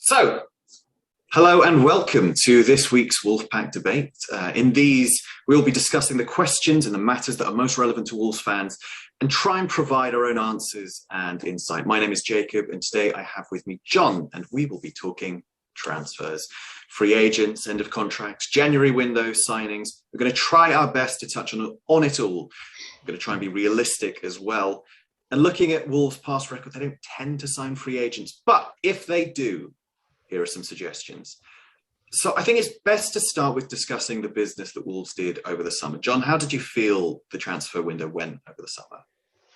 So, hello and welcome to this week's Wolfpack debate. In these, we'll be discussing the questions and the matters that are most relevant to Wolves fans and try and provide our own answers and insight. My name is Jacob, and today I have with me John, and we will be talking transfers, free agents, end of contracts, January window, signings. We're going to try our best to touch on it all. We're going to try and be realistic as well. And looking at Wolves' past record, they don't tend to sign free agents, but if they do, here are some suggestions. So I think it's best to start with discussing the business that Wolves did over the summer. John, how did you feel the transfer window went over the summer?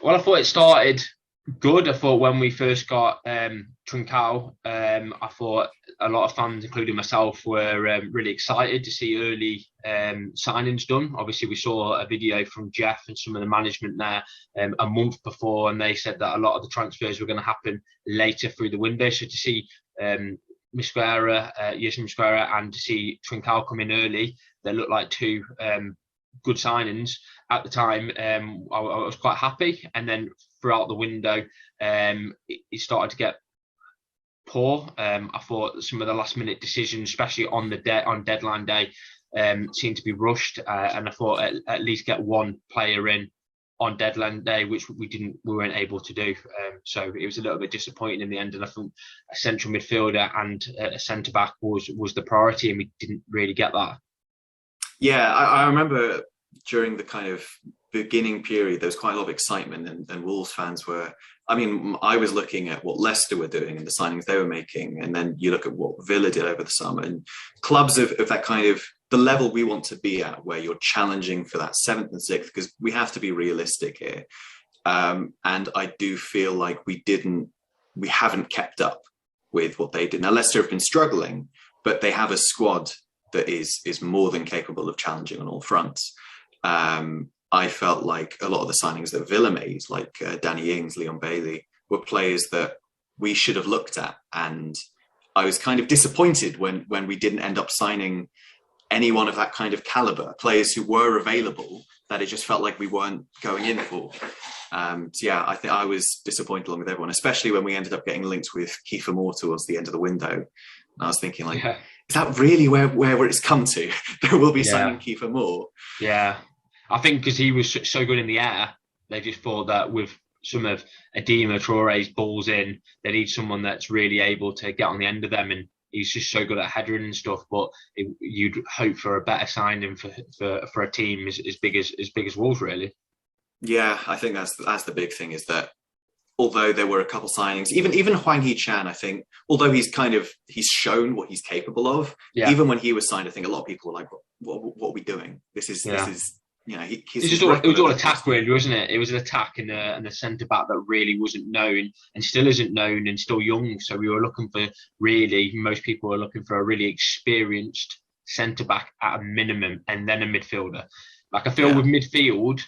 Well, I thought it started good. I thought when we first got Trincao, I thought a lot of fans, including myself, were really excited to see early signings done. Obviously, we saw a video from Jeff and some of the management there a month before, and they said that a lot of the transfers were going to happen later through the window. So to see Mosquera, Yerson Mosquera, and to see Trincao come in early, they looked like two good signings at the time. I was quite happy, and then throughout the window, it started to get poor. I thought some of the last-minute decisions, especially on deadline day, seemed to be rushed, and I thought at least get one player in on deadline day, which we weren't able to do. So it was a little bit disappointing in the end, and I think a central midfielder and a centre back was the priority, and we didn't really get that. Yeah, I remember during the kind of beginning period, there was quite a lot of excitement, and Wolves fans were, I was looking at what Leicester were doing and the signings they were making, and then you look at what Villa did over the summer, and clubs of that kind of the level we want to be at, where you're challenging for that 7th and 6th, because we have to be realistic here. And I do feel like we haven't kept up with what they did. Now, Leicester have been struggling, but they have a squad that is more than capable of challenging on all fronts. I felt like a lot of the signings that Villa made, like Danny Ings, Leon Bailey, were players that we should have looked at. And I was kind of disappointed when we didn't end up signing anyone of that kind of caliber, players who were available, that it just felt like we weren't going in for. So yeah, I think I was disappointed along with everyone, especially when we ended up getting linked with Kiefer Moore towards the end of the window. And I was thinking, is that really where it's come to? That we'll be signing Kiefer Moore? Yeah, I think because he was so good in the air, they just thought that with some of Adema Traore's balls in, they need someone that's really able to get on the end of them, and he's just so good at headering and stuff. But you'd hope for a better signing for a team as big as Wolves, really. Yeah, I think that's the big thing, is that although there were a couple signings, even Hwang Hee-chan, I think, although he's shown what he's capable of, even when he was signed, I think a lot of people were like, what are we doing? This is it was all attack, really, wasn't it? It was an attack and a centre back that really wasn't known and still isn't known and still young. So we were looking for, really, most people were looking for a really experienced centre back at a minimum, and then a midfielder. Like, I feel with midfield,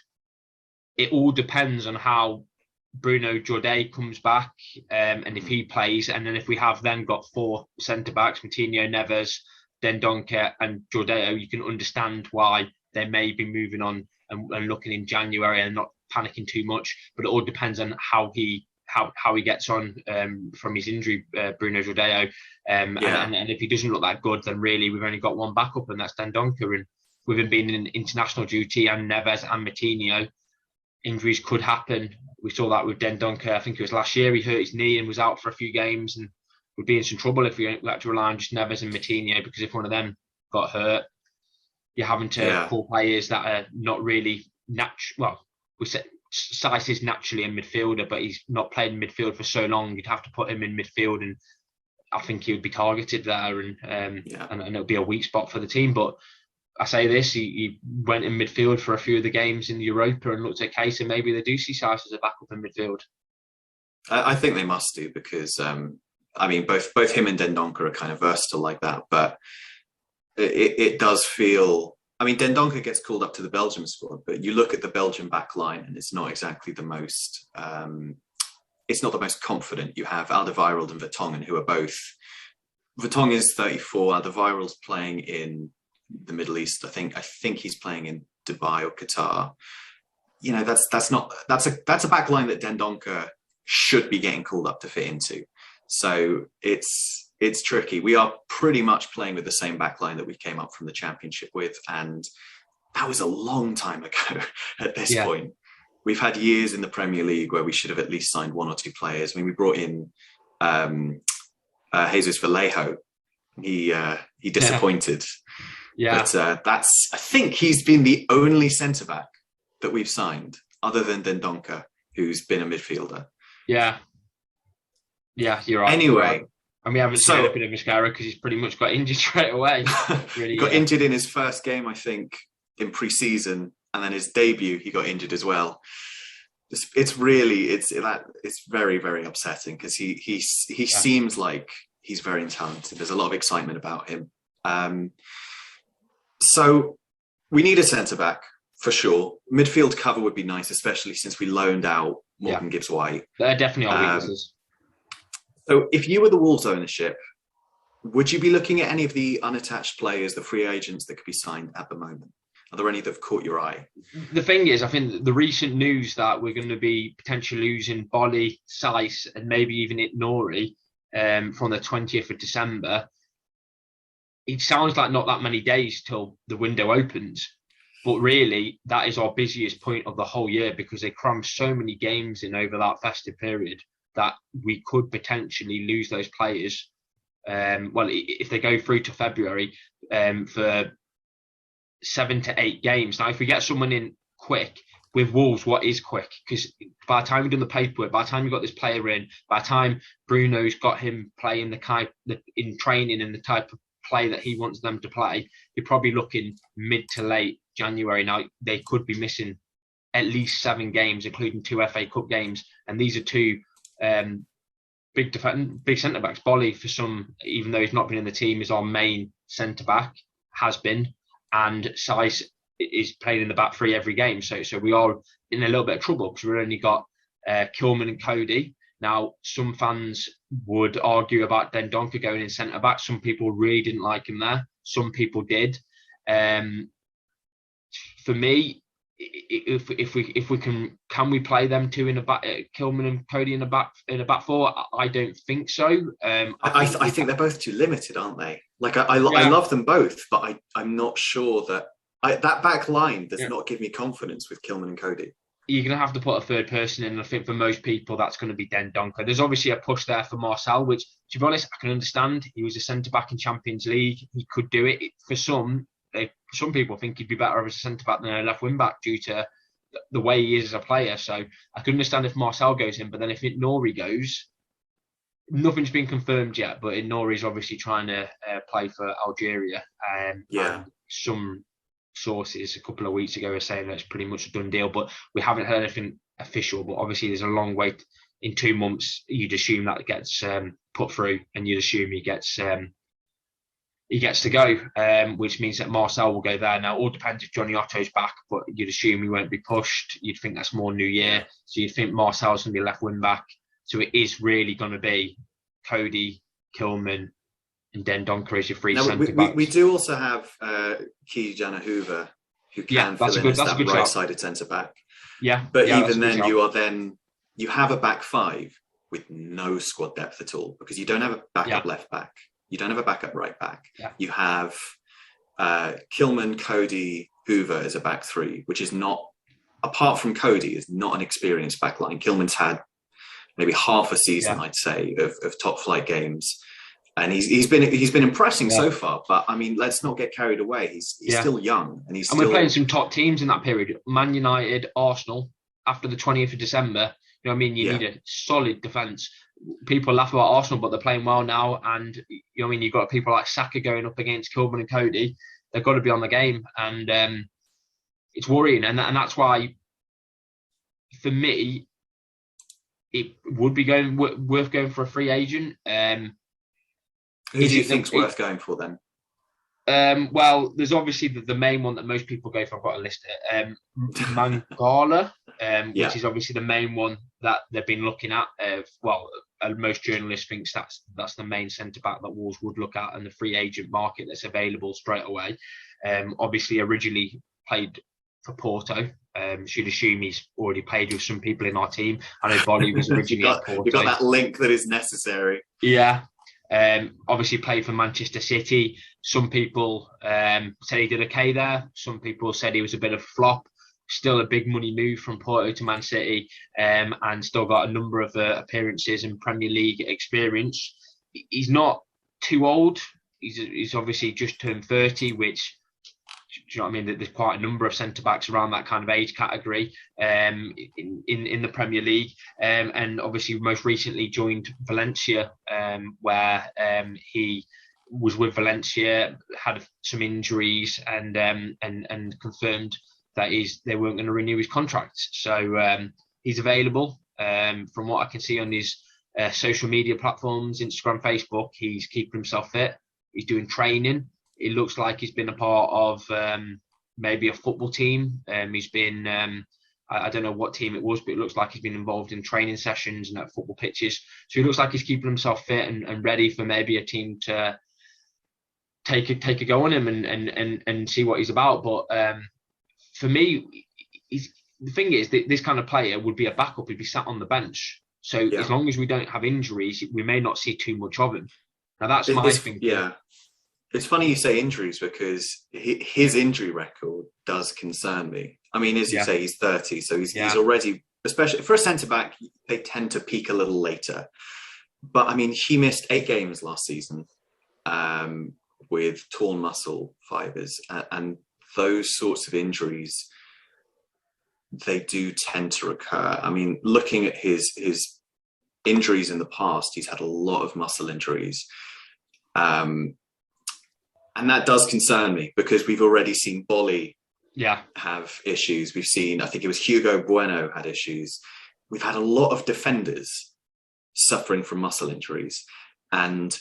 it all depends on how Bruno Jordi comes back, and if he plays, and then if we have then got 4 centre backs, Moutinho, Neves, Dendoncker and Jordao, you can understand why they may be moving on and looking in January and not panicking too much. But it all depends on how he gets on from his injury, Bruno Jordao. And if he doesn't look that good, then really we've only got one backup, and that's Dendoncker. And with him being in international duty, and Neves and Moutinho, injuries could happen. We saw that with Dendoncker. I think it was last year. He hurt his knee and was out for a few games, and would be in some trouble if we had to rely on just Neves and Moutinho, because if one of them got hurt, you're having to call players that are not really natural. Well, we said Saiss is naturally a midfielder, but he's not played in midfield for so long. You'd have to put him in midfield, and I think he would be targeted there, and it'll be a weak spot for the team. But I say this, he went in midfield for a few of the games in Europa and looked okay, so maybe they do see Saiss as a backup in midfield. I think they must do, because both him and Dendoncker are kind of versatile like that, but it does feel. Dendoncker gets called up to the Belgium squad, but you look at the Belgian back line, and it's not exactly the most. It's not the most confident. You have Alderweireld and Vertonghen, who are both. Vertonghen is 34. Alderweireld's playing in the Middle East. I think he's playing in Dubai or Qatar. That's a back line that Dendoncker should be getting called up to fit into. So it's it's tricky. We are pretty much playing with the same backline that we came up from the Championship with, and that was a long time ago at this point. We've had years in the Premier League where we should have at least signed one or two players. I mean, we brought in Jesus Vallejo. He disappointed. Yeah. But I think he's been the only centre-back that we've signed, other than Dendoncker, who's been a midfielder. Yeah. Yeah, you're right. Anyway. And we haven't seen anything of Mascara because he's pretty much got injured straight away. Really, he got injured in his first game, I think, in pre-season, and then his debut, he got injured as well. It's very, very upsetting because he seems like he's very talented. There's a lot of excitement about him. So we need a centre-back for sure. Midfield cover would be nice, especially since we loaned out Morgan Gibbs-White. There definitely are weaknesses. So if you were the Wolves ownership, would you be looking at any of the unattached players, the free agents that could be signed at the moment? Are there any that have caught your eye? The thing is, I think the recent news that we're going to be potentially losing Bolly, Saiss, and maybe even Nori from the 20th of December, it sounds like not that many days till the window opens. But really, that is our busiest point of the whole year because they cram so many games in over that festive period that we could potentially lose those players. If they go through to February for 7 to 8 games. Now, if we get someone in quick, with Wolves, what is quick? Because by the time we've done the paperwork, by the time you've got this player in, by the time Bruno's got him playing in training and the type of play that he wants them to play, you're probably looking mid to late January. Now, they could be missing at least 7 games, including 2 FA Cup games. And these are 2 big centre-backs. Bolly, for some, even though he's not been in the team, is our main centre-back, has been. And Saiss is playing in the back 3 every game. So we are in a little bit of trouble because we've only got Kilman and Cody. Now, some fans would argue about Dendoncker going in centre-back. Some people really didn't like him there. Some people did. For me, if we can we play them 2 in the back, Kilman and Cody in the back 4? I don't think so. I think they're both too limited, aren't they? Like I love them both, but I'm not sure that that back line does not give me confidence with Kilman and Cody. You're going to have to put a third person in. I think for most people, that's going to be Dendoncker. There's obviously a push there for Marcel, which, to be honest, I can understand. He was a centre-back in Champions League. He could do it. For some people think he'd be better as a centre-back than a left wing-back due to the way he is as a player. So I can understand if Marcel goes in, but then if Nori goes, nothing's been confirmed yet, but Nori's obviously trying to play for Algeria. And some sources a couple of weeks ago were saying that it's pretty much a done deal, but we haven't heard anything official. But obviously there's a long wait. In 2 months, you'd assume that gets put through, and you'd assume he gets to go, which means that Marcel will go there. Now, all depends if Johnny Otto's back, but you'd assume he won't be pushed. You'd think that's more New Year. So you'd think Marcel's going to be left wing back. So it is really going to be Cody, Kilman, and Dendoncker as your 3 centre-backs. We do also have Ki-Jana Hoover, who can fill in as that right-sided centre-back. Yeah. But even then, you have a back 5 with no squad depth at all, because you don't have a backup left back. You don't have a backup right back. Yeah. You have Kilman, Cody, Hoover as a back 3, which is not, apart from Cody, is not an experienced back line. Kilman's had maybe half a season, I'd say, of top flight games. And he's been impressing so far, but I mean, let's not get carried away. He's still young, and we're playing some top teams in that period. Man United, Arsenal. After the 20th of December, you know what I mean. You need a solid defence. People laugh about Arsenal, but they're playing well now, and you know what I mean. You've got people like Saka going up against Kilman and Cody. They've got to be on the game, and it's worrying, and that's why, for me, it would be worth going for a free agent. Who do you think's worth going for then? Well, there's obviously the main one that most people go for. I've got to list it. Mangala, which is obviously the main one that they've been looking at. Most journalists think that's the main centre-back that Wolves would look at in the free agent market that's available straight away. Obviously, originally played for Porto. Should assume he's already played with some people in our team. I know Bolly was originally at Porto. You've got that link that is necessary. Yeah. Obviously played for Manchester City. Some people said he did okay there. Some people said he was a bit of a flop. Still a big money move from Porto to Man City, and still got a number of appearances and Premier League experience. He's not too old. He's obviously just turned 30, which, do you know what I mean? There's quite a number of centre backs around that kind of age category in the Premier League, and obviously most recently joined Valencia, where he was with Valencia, had some injuries, and confirmed that they weren't going to renew his contract. So he's available. From what I can see on his social media platforms, Instagram, Facebook, he's keeping himself fit. He's doing training. It looks like he's been a part of maybe a football team. He's been, I don't know what team it was, but it looks like he's been involved in training sessions and at football pitches. So he looks like he's keeping himself fit and ready for maybe a team to take a go on him and see what he's about. But for me, the thing is that this kind of player would be a backup. He'd be sat on the bench. So as long as we don't have injuries, we may not see too much of him. Now that's my thinking. Yeah. It's funny you say injuries, because his injury record does concern me. I mean, as you say, he's 30, so he's already, especially for a centre-back, they tend to peak a little later. But, I mean, he missed 8 games last season with torn muscle fibres. And those sorts of injuries, they do tend to recur. I mean, looking at his injuries in the past, he's had a lot of muscle injuries. And that does concern me, because we've already seen Bolly have issues. We've seen, I think it was Hugo Bueno had issues. We've had a lot of defenders suffering from muscle injuries. And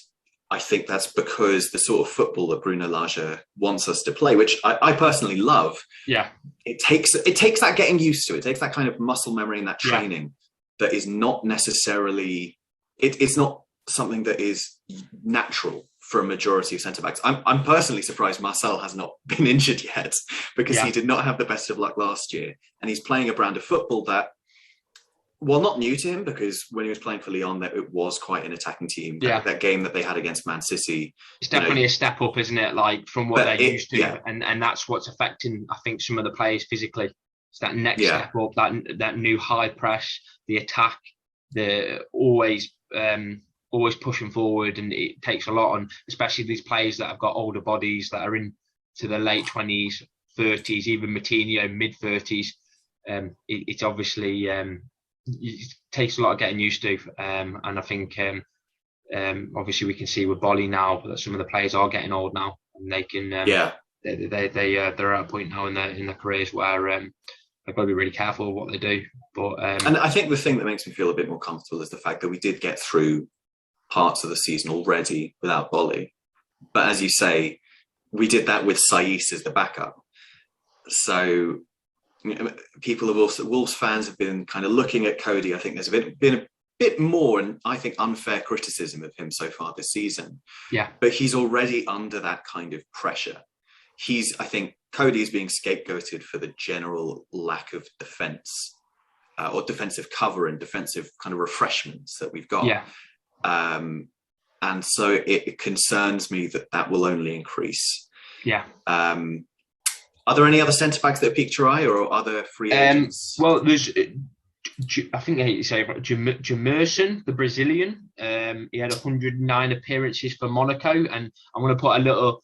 I think that's because the sort of football that Bruno Lage wants us to play, which I personally love, it takes that getting used to. It takes that kind of muscle memory and that training that is not necessarily, it's not something that is natural for a majority of centre-backs. I'm personally surprised Marcel has not been injured yet, because he did not have the best of luck last year. And he's playing a brand of football that, well, not new to him, because when he was playing for Lyon, it was quite an attacking team. That game that they had against Man City. It's definitely a step up, isn't it? Like from what they're used to. And that's what's affecting, I think, some of the players physically. It's that next step up, that new high press, the attack, the always pushing forward, and it takes a lot on, especially these players that have got older bodies that are into the late 20s, 30s, even Moutinho mid-30s. It's obviously it takes a lot of getting used to, and I think obviously we can see with Bolly now that some of the players are getting old now, and they can they're at a point now in their careers where they've got to be really careful of what they do. But and I think the thing that makes me feel a bit more comfortable is the fact that we did get through parts of the season already without Bolly. But as you say, we did that with Saiss as the backup. So people have also, Wolves fans have been kind of looking at Coady. I think there's been a bit more, and I think unfair criticism of him so far this season. But he's already under that kind of pressure. I think Coady is being scapegoated for the general lack of defence or defensive cover and defensive kind of refreshments that we've got. And so it concerns me that will only increase. Are there any other centre-backs that have piqued your eye, or other free agents? Well, there's, I think I hate to say it, Jamerson, the Brazilian. He had 109 appearances for Monaco, and I'm going to put a little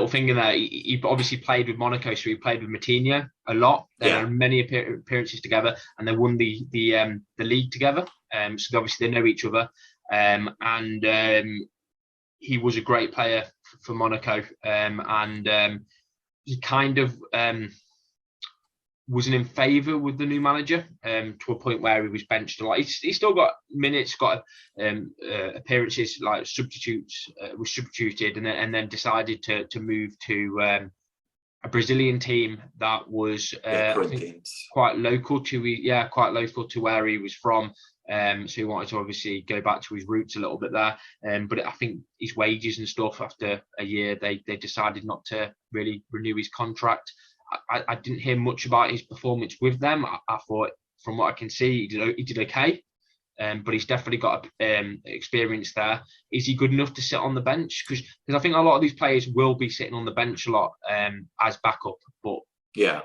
thing in there. He obviously played with Monaco, so he played with Moutinho a lot. They had many appearances together, and they won the league together. So obviously they know each other, and he was a great player for Monaco, and he kind of wasn't in favour with the new manager, to a point where he was benched a lot. He's still got minutes, got appearances, like was substituted, and then decided to move to a Brazilian team that was I think quite local to where he was from. So he wanted to obviously go back to his roots a little bit there. But I think his wages and stuff, after a year, they decided not to really renew his contract. I didn't hear much about his performance with them. I thought, from what I can see, he did okay. but he's definitely got experience there. Is he good enough to sit on the bench? Because I think a lot of these players will be sitting on the bench a lot as backup, but Yeah.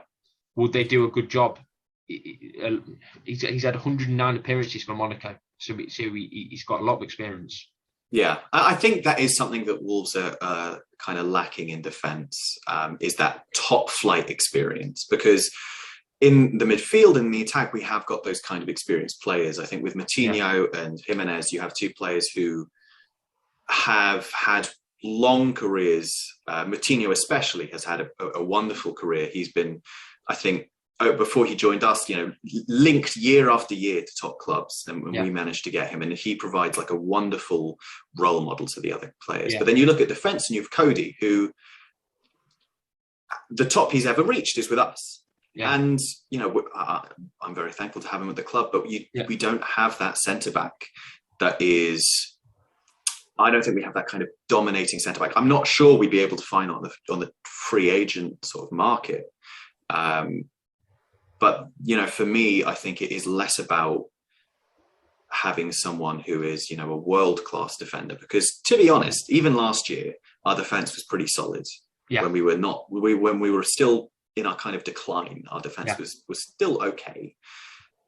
would they do a good job? He's had 109 appearances for Monaco, so he's got a lot of experience. Yeah, I think that is something that Wolves are kind of lacking in defence, is that top flight experience. Because in the midfield and the attack, we have got those kind of experienced players. I think with Moutinho and Jimenez, you have two players who have had long careers. Moutinho especially has had a wonderful career. He's been, I think, before he joined us, linked year after year to top clubs, and we managed to get him, and he provides like a wonderful role model to the other players. But then you look at defence, and you have Cody, who the top he's ever reached is with us. And I'm very thankful to have him at the club, but we don't have that centre back that is. I don't think we have that kind of dominating centre back. I'm not sure we'd be able to find on the free agent sort of market. But, for me, I think it is less about having someone who is, a world-class defender. Because, to be honest, even last year, our defence was pretty solid. Yeah. When we were still in our kind of decline, our defence was still okay.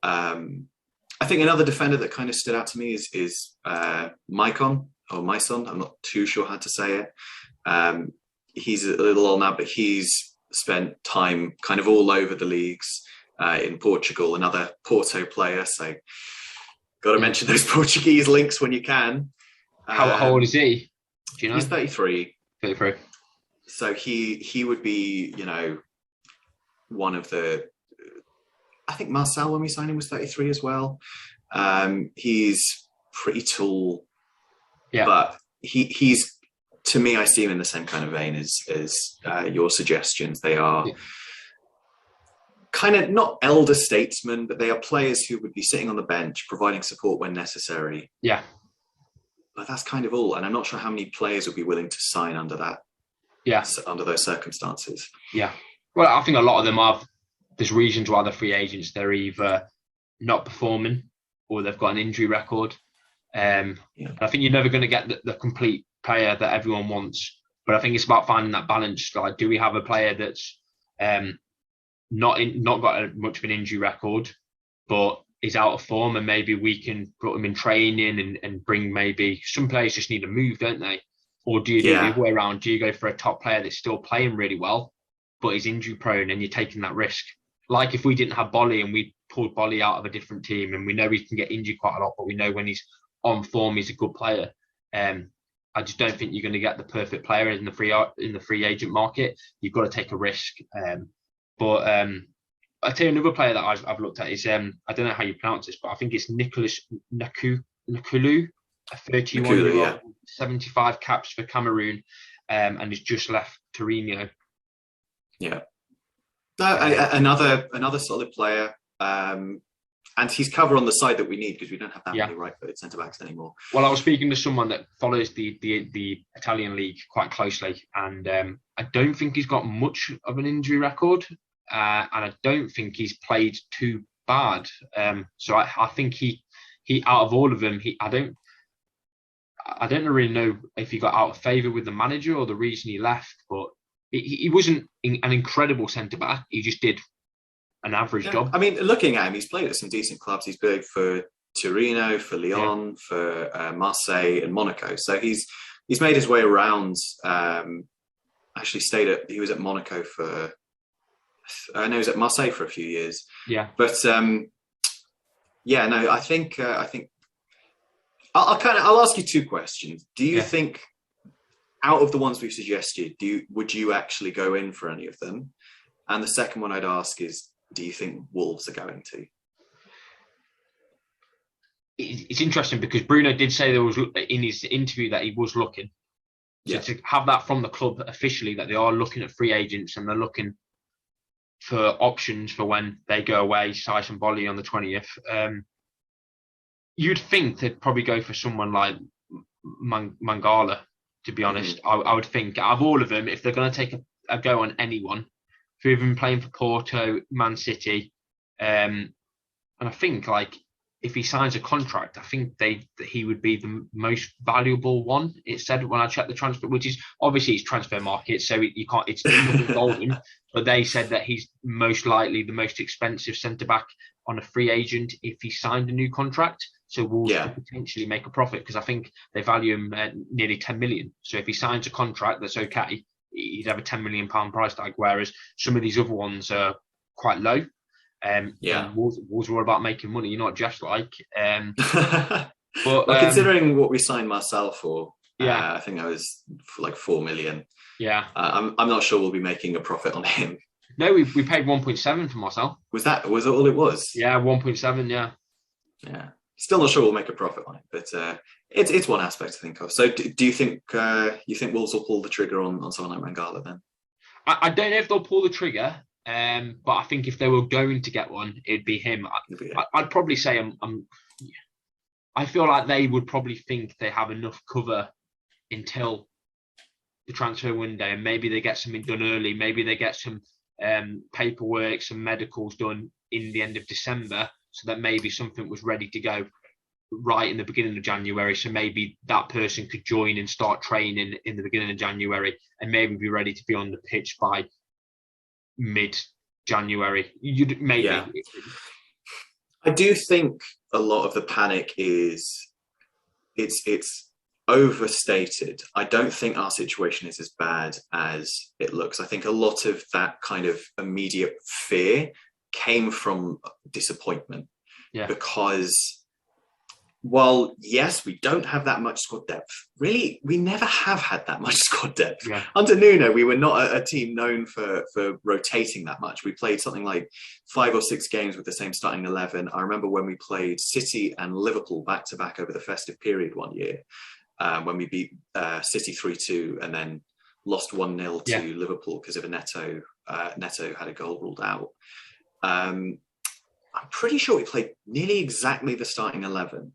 I think another defender that kind of stood out to me is Maicon, or Maison. I'm not too sure how to say it. He's a little old now, but he's spent time kind of all over the leagues. In Portugal, another Porto player. So, got to mention those Portuguese links when you can. How old is he? Do you know? He's 33. 33. So he would be, one of the. I think Marcel, when we signed him, was 33 as well. He's pretty tall, but he's, to me, I see him in the same kind of vein as your suggestions. They are. Yeah. Kind of not elder statesmen, but they are players who would be sitting on the bench, providing support when necessary. Yeah. But that's kind of all. And I'm not sure how many players would be willing to sign under that. Yeah. Under those circumstances. Yeah. Well, I think a lot of them there's reasons why they're free agents. They're either not performing or they've got an injury record. I think you're never going to get the complete player that everyone wants. But I think it's about finding that balance. Like, do we have a player that's, not got much of an injury record, but is out of form, and maybe we can put him in training and bring, maybe some players just need to move, don't they? Or do you do the other way around? Do you go for a top player that's still playing really well, but is injury prone, and you're taking that risk? Like if we didn't have Bolly and we pulled Bolly out of a different team, and we know he can get injured quite a lot, but we know when he's on form, he's a good player. I just don't think you're going to get the perfect player in the free agent market. You've got to take a risk. But I tell you another player that I've looked at is I don't know how you pronounce this, but I think it's Nicolas Nakulu, a 31-year-old, 75 caps for Cameroon, and has just left Torino. Yeah, another solid player, and he's cover on the side that we need, because we don't have that many right-footed centre backs anymore. Well, I was speaking to someone that follows the Italian league quite closely, and I don't think he's got much of an injury record. And I don't think he's played too bad. So I think he out of all of them, I don't really know if he got out of favour with the manager or the reason he left, but he wasn't an incredible centre back. He just did an average job. I mean, looking at him, he's played at some decent clubs. He's played for Torino, for Lyon, for Marseille and Monaco. So he's made his way around. Actually he was at Monaco for. I know he was at Marseille for a few years. Yeah, but I think I'll ask you two questions. Do you think, out of the ones we've suggested, would you actually go in for any of them? And the second one I'd ask is, do you think Wolves are going to? It's interesting because Bruno did say there was in his interview that he was looking. So to have that from the club officially that they are looking at free agents and they're looking for options for when they go away, Tyson Bolly on the 20th. You'd think they'd probably go for someone like Mangala, to be honest. I would think out of all of them, if they're going to take a go on anyone, who've been playing for Porto, Man City, and I think if he signs a contract, I think he would be the most valuable one. It said when I checked the transfer, which is obviously it's transfer market, so you can't. It's nothing golden. But they said that he's most likely the most expensive centre back on a free agent if he signed a new contract. So Wolves could potentially make a profit because I think they value him at nearly 10 million. So if he signs a contract that's okay, he'd have a 10 million pound price tag. Whereas some of these other ones are quite low. Wolves are all about making money, not just like. But well, considering what we signed Marcel for, I think that was for like 4 million. Yeah, I'm not sure we'll be making a profit on him. No, we paid 1.7 for Marcel. Was it all it was? Yeah, 1.7. Yeah. Still not sure we'll make a profit on it, but it's one aspect to think of. So, do you think Wolves will pull the trigger on someone like Mangala then? I don't know if they'll pull the trigger. But I think if they were going to get one, it'd be him. I'd probably say I feel like they would probably think they have enough cover until the transfer window, and maybe they get something done early. Maybe they get some paperwork, some medicals done in the end of December, so that maybe something was ready to go right in the beginning of January. So maybe that person could join and start training in the beginning of January, and maybe be ready to be on the pitch by mid-January. I do think a lot of the panic is it's overstated. I don't think our situation is as bad as it looks. I think a lot of that kind of immediate fear came from disappointment, because while yes, we don't have that much squad depth, really, we never have had that much squad depth. Yeah. Under Nuno, we were not a team known for rotating that much. We played something like 5 or 6 games with the same starting 11. I remember when we played City and Liverpool back to back over the festive period one year, when we beat City 3-2 and then lost 1-0 to Liverpool because of a Neto had a goal ruled out. I'm pretty sure we played nearly exactly the starting 11.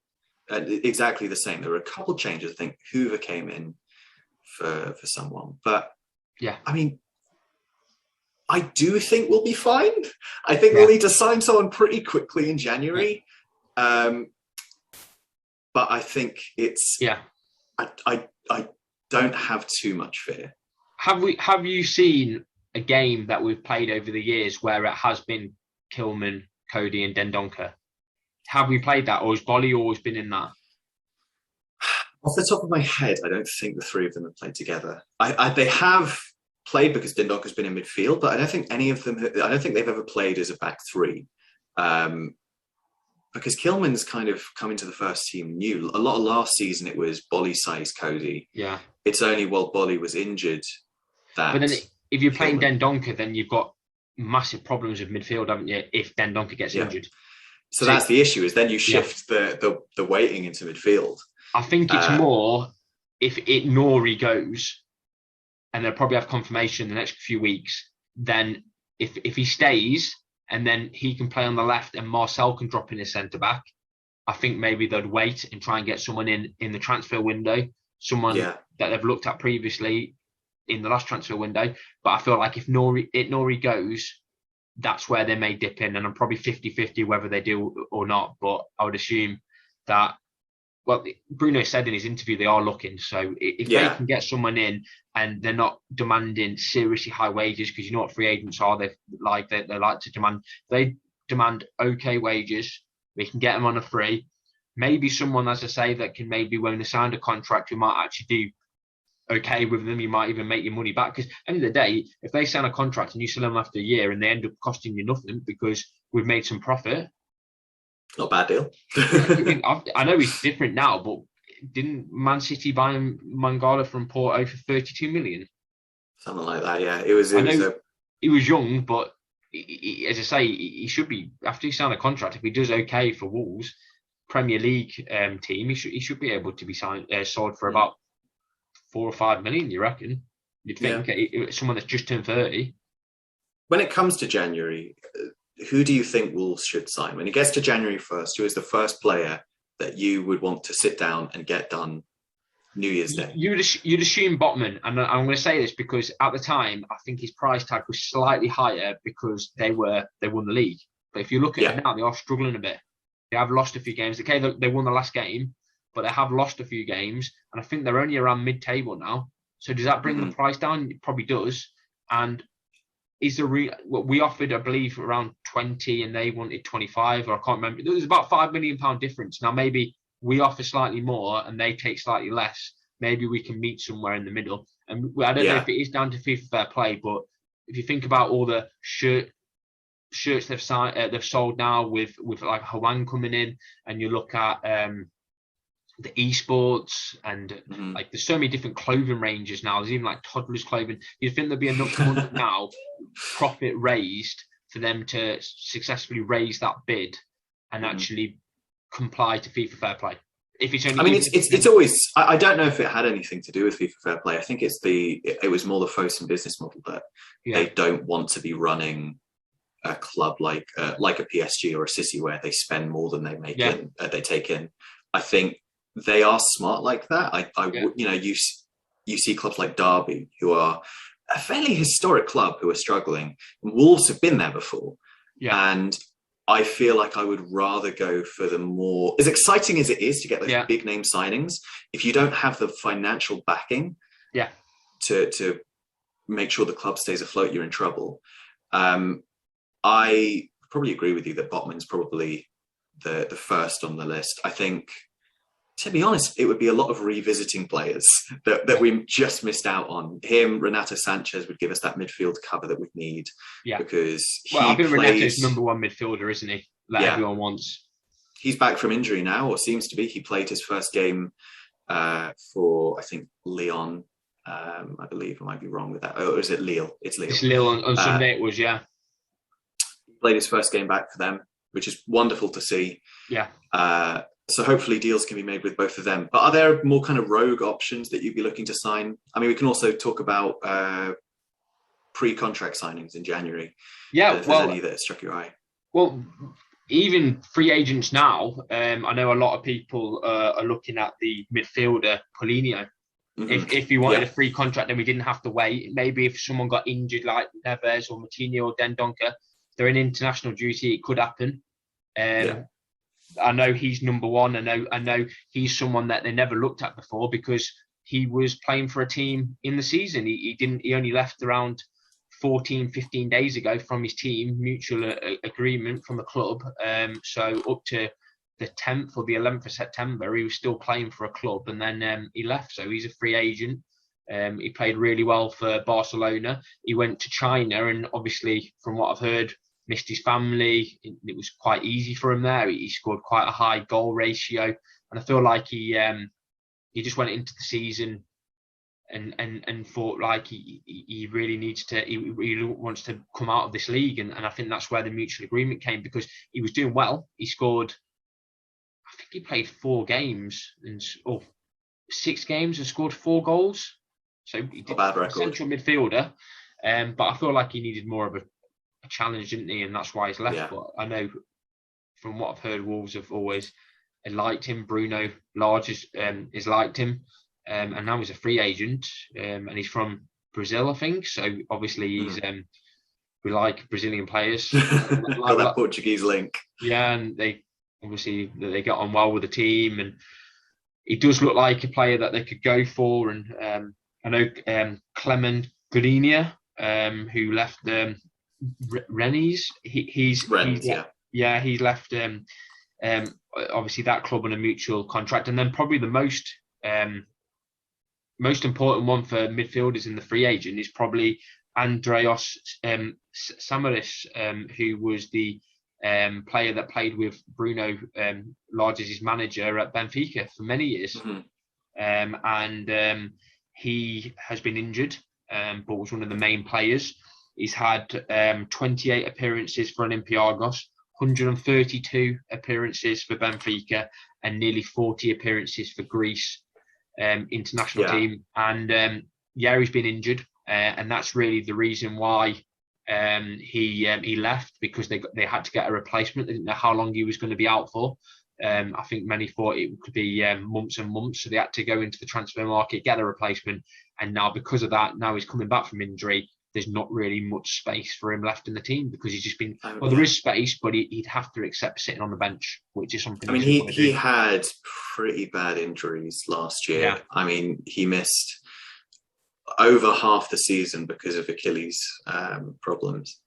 Exactly the same. There were a couple of changes. I think Hoover came in for someone, but I mean, I do think we'll be fine. I think we'll need to sign someone pretty quickly in January. But I think it's I don't have too much fear. Have you seen a game that we've played over the years where it has been Kilman, Cody, and Dendoncker? Have we played that, or has Bolly always been in that? Off the top of my head, I don't think the three of them have played together. They have played because Dendoncker's been in midfield, but I don't think any of them. I don't think they've ever played as a back three, because Kilman's kind of come into the first team new. A lot of last season it was Bolly size Cody. Yeah, it's only while Bolly was injured that. But then if you're playing Dendoncker, then you've got massive problems with midfield, haven't you? If Dendoncker gets injured. So that's the issue, is then you shift the weighting into midfield. I think it's more if Nori goes, and they'll probably have confirmation in the next few weeks, then if he stays and then he can play on the left and Marcel can drop in as centre-back, I think maybe they'd wait and try and get someone in the transfer window, someone that they've looked at previously in the last transfer window. But I feel like if Nori goes, that's where they may dip in, and I'm probably 50-50 whether they do or not. But I would assume that, well, Bruno said in his interview they are looking. So if they can get someone in and they're not demanding seriously high wages, because you know what free agents are, they like to demand. They demand okay wages. We can get them on a free. Maybe someone, as I say, that can maybe when they sign a contract, who might actually do okay with them, you might even make your money back, because at the end of the day, if they sign a contract and you sell them after a year and they end up costing you nothing because we've made some profit, not a bad deal. I know he's different now, but didn't Man City buy Mangala from Porto for 32 million? Something like that, yeah. He was young, but as I say, he should be, after he signed a contract, if he does okay for Wolves Premier League team, he should be able to be sold for about 4 or 5 million, you reckon? You'd think someone that's just turned 30. When it comes to January, who do you think Wolves should sign? When it gets to January 1st, who is the first player that you would want to sit down and get done New Year's Day? You'd assume Botman, and I'm going to say this because at the time, I think his price tag was slightly higher because they won the league. But if you look at it now, they are struggling a bit. They have lost a few games. Okay, they won the last game, but they have lost a few games, and I think they're only around mid-table now. So does that bring the price down? It probably does. And is what we offered, I believe, around 20, and they wanted 25, or I can't remember. There was about £5 million difference. Now maybe we offer slightly more and they take slightly less. Maybe we can meet somewhere in the middle. And I don't know if it is down to FIFA Fair Play, but if you think about all the shirts they've sold now with like Hwang coming in, and you look at the esports and like there's so many different clothing ranges now. There's even like toddlers clothing. You'd think there'd be enough money now, profit raised, for them to successfully raise that bid and actually comply to FIFA Fair Play. If it's only, I mean, it's always. I don't know if it had anything to do with FIFA Fair Play. I think it was more the Fosun business model that they don't want to be running a club like a PSG or a City where they spend more than they make in, they take in. I think they are smart like that. You see clubs like Derby, who are a fairly historic club, who are struggling. Wolves have been there before, and I feel like I would rather go for the more, as exciting as it is to get those big name signings, if you don't have the financial backing to make sure the club stays afloat, you're in trouble. I probably agree with you that Botman's probably the first on the list. I think, to be honest, it would be a lot of revisiting players that we just missed out on. Him, Renato Sanchez would give us that midfield cover that we need. Yeah. Because I think Renato's number one midfielder, isn't he? Everyone wants. He's back from injury now, or seems to be. He played his first game for, I think, Lyon. I believe I might be wrong with that. Or is it Lille? It's Lille. It's Lille on Sunday. It was, Played his first game back for them, which is wonderful to see. Yeah. So hopefully deals can be made with both of them. But are there more kind of rogue options that you'd be looking to sign? I mean, we can also talk about pre-contract signings in January. Yeah, if there's any that struck your eye. Well, even free agents now, I know a lot of people are looking at the midfielder Paulinho. If you wanted a free contract, then we didn't have to wait. Maybe if someone got injured like Neves or Moutinho or Dendoncker, they're in international duty, it could happen. I know he's number one. I know he's someone that they never looked at before because he was playing for a team in the season. He only left around 14, 15 days ago from his team, mutual agreement from the club. So up to the 10th or the 11th of September, he was still playing for a club, and then he left. So he's a free agent. He played really well for Barcelona. He went to China, and obviously, from what I've heard, missed his family. It was quite easy for him there. He scored quite a high goal ratio, and I feel like he just went into the season and thought like he really needs to. He really wants to come out of this league, and I think that's where the mutual agreement came, because he was doing well. He scored, I think he played 4 games or 6 games and scored 4 goals. So he did a central midfielder, but I feel like he needed more of a challenge, didn't he? And that's why he's left. Yeah. But I know from what I've heard, Wolves have always liked him. Bruno Lage has liked him, and now he's a free agent, and he's from Brazil, I think. So obviously he's we like Brazilian players. Got that Portuguese link. Yeah, and they get on well with the team, and he does look like a player that they could go for. And I know Clement Grenier, who left Rennes. He's left obviously that club on a mutual contract. And then probably the most important one for midfielders in the free agent is probably Andreas Samaris, who was the player that played with Bruno Lage as his manager at Benfica for many years. And he has been injured, but was one of the main players. He's had 28 appearances for Olympiacos, 132 appearances for Benfica, and nearly 40 appearances for Greece international team. And he's been injured, and that's really the reason why he left, because they had to get a replacement. They didn't know how long he was going to be out for. I think many thought it could be months and months, so they had to go into the transfer market, get a replacement. And now, because of that, now he's coming back from injury. there's not really much space for him left in the team because he's just been. Well, Yeah. there is space, but he'd have to accept sitting on the bench, which is something. I mean, he doesn't want to he do. had pretty bad injuries last year. Yeah. I mean, he missed over half the season because of Achilles problems,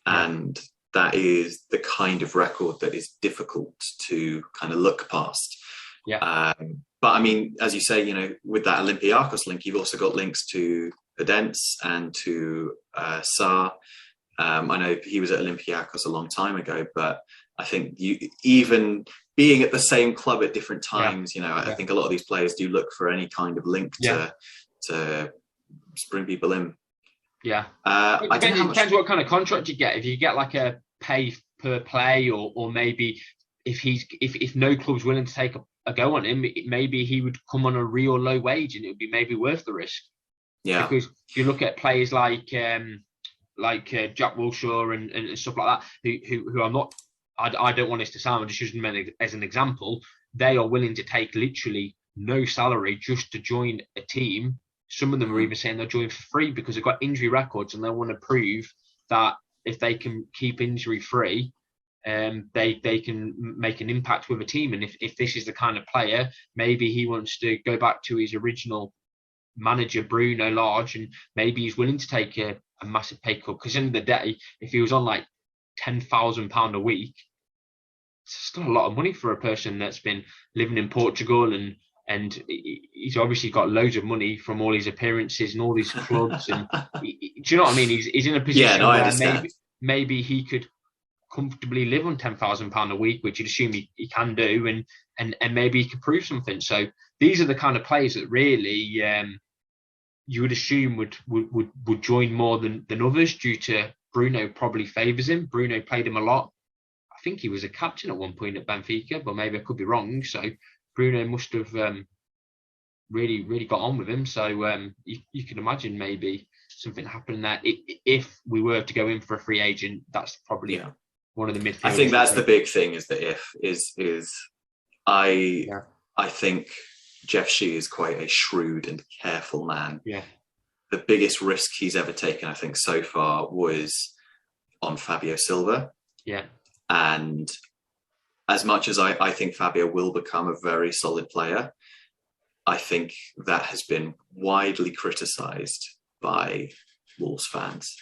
and that is the kind of record that is difficult to kind of look past. Yeah. But I mean, as you say, you know, with that Olympiacos link, you've also got links to Podence and to Sarr. I know he was at Olympiacos a long time ago, but I think even being at the same club at different times, you know, I think a lot of these players do look for any kind of link to bring people in. Yeah. It depends what kind of contract you get. If you get like a pay per play, or maybe if no club's willing to take a go on him, maybe he would come on a real low wage and it would be maybe worth the risk. Yeah. Because if you look at players like Jack Wilshere and stuff like that, who I'm not, I don't want this to sound, I'm just using them as an example. They are willing to take literally no salary just to join a team. Some of them are even saying they'll join for free because they've got injury records and they want to prove that if they can keep injury free, they can make an impact with a team. And if this is the kind of player, maybe he wants to go back to his original manager, Bruno Lage, and maybe he's willing to take a massive pay cut. Because at the end of the day, if he was on like £10,000 a week, it's still a lot of money for a person that's been living in Portugal, and he's obviously got loads of money from all his appearances and all these clubs. And do you know what I mean? He's in a position where maybe he could comfortably live on £10,000 a week, which you'd assume he can do, and maybe he could prove something. So these are the kind of players that really you would assume would join more than others, due to Bruno probably favours him. Bruno played him a lot. I think he was a captain at one point at Benfica, but maybe I could be wrong. So Bruno must have really got on with him. So you can imagine maybe something happening there. If we were to go in for a free agent, that's probably one of the midfielders. I think that's the big thing, is the I think Jeff Shi is quite a shrewd and careful man. Yeah. The biggest risk he's ever taken, I think, so far was on Fabio Silva. Yeah. And as much as I think Fabio will become a very solid player, I think that has been widely criticised by Wolves fans.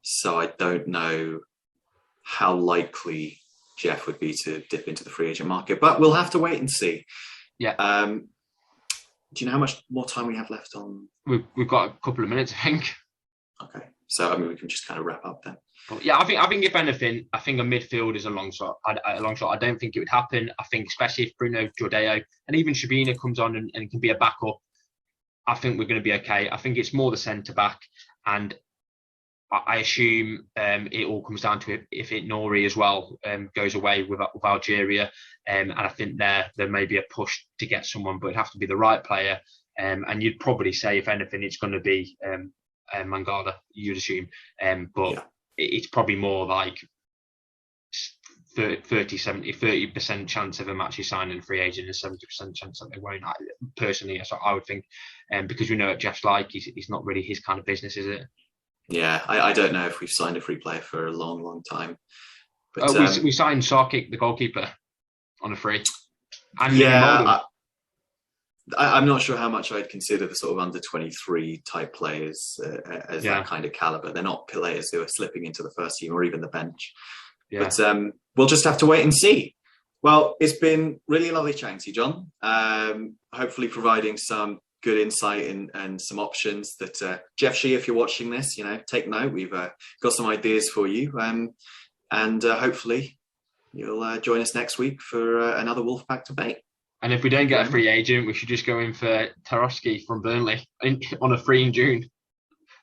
So I don't know how likely Jeff would be to dip into the free agent market, but we'll have to wait and see. Yeah. Do you know how much more time we have left on? We've got a couple of minutes, I think. Okay, so I mean, we can just kind of wrap up then. But yeah, I think if anything, I think a midfield is a long shot. I don't think it would happen. I think especially if Bruno Jordao and even Shabina comes on and can be a backup, I think we're going to be okay. I think it's more the centre back, and I assume it all comes down to if Nori as well goes away with Algeria, and I think there may be a push to get someone, but it'd have to be the right player. And you'd probably say, if anything, it's going to be Mangala, you'd assume. But it's probably more like 30% chance of them actually signing a free agent and 70% chance that they won't. Personally, so I would think, because we know what Jeff's like, he's not really his kind of business, is it? Yeah, I don't know if we've signed a free player for a long, long time. But we signed Sarkic, the goalkeeper, on a free. And I'm not sure how much I'd consider the sort of under 23 type players as that kind of caliber. They're not players who are slipping into the first team or even the bench. Yeah. But we'll just have to wait and see. Well, it's been really lovely chatting to you, John. Hopefully providing some good insight and some options that Jeff Shi, if you're watching this, take note. We've got some ideas for you, and hopefully you'll join us next week for another Wolfpack debate. And if we don't get a free agent, we should just go in for Tarkowski from Burnley on a free in June.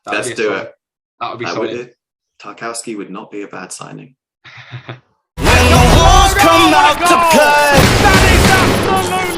Let's do it. That would be solid. Tarkowski would not be a bad signing. When the Wolves come out to play, that is absolutely